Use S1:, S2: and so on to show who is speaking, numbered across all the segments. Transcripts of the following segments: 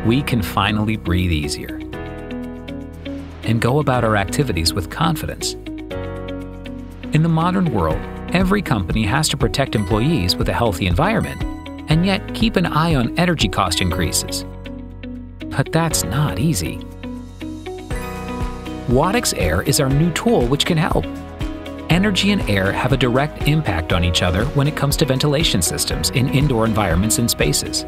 S1: we can finally breathe easier and go about our activities with confidence. In the modern world, every company has to protect employees with a healthy environment and yet keep an eye on energy cost increases. But that's not easy. Wattics Air is our new tool which can help. Energy and air have a direct impact on each other when it comes to ventilation systems in indoor environments and spaces.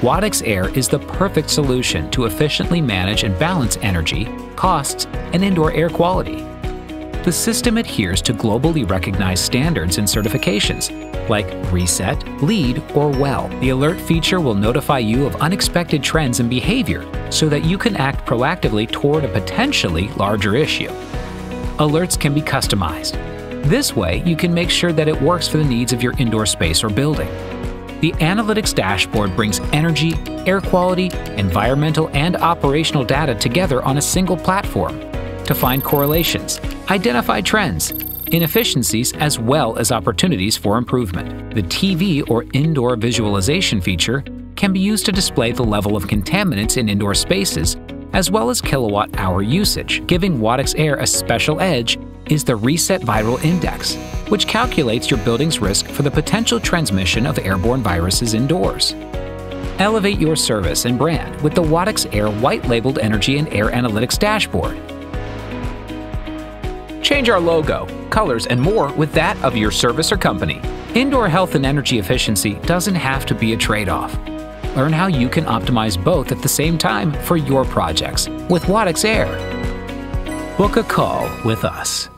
S1: Wattics Air is the perfect solution to efficiently manage and balance energy, costs, and indoor air quality. The system adheres to globally recognized standards and certifications, like Reset, LEED, or WELL. The alert feature will notify you of unexpected trends and behavior so that you can act proactively toward a potentially larger issue. Alerts can be customized. This way, you can make sure that it works for the needs of your indoor space or building. The Analytics dashboard brings energy, air quality, environmental, and operational data together on a single platform to find correlations, identify trends, inefficiencies, as well as opportunities for improvement. The TV or indoor visualization feature can be used to display the level of contaminants in indoor spaces, as well as kilowatt-hour usage. Giving Wattics Air a special edge is the Reset Viral Index, which calculates your building's risk for the potential transmission of airborne viruses indoors. Elevate your service and brand with the Wattics Air white-labeled energy and air analytics dashboard. Change our logo, colors, and more with that of your service or company. Indoor health and energy efficiency doesn't have to be a trade-off. Learn how you can optimize both at the same time for your projects with Wattics Air. Book a call with us.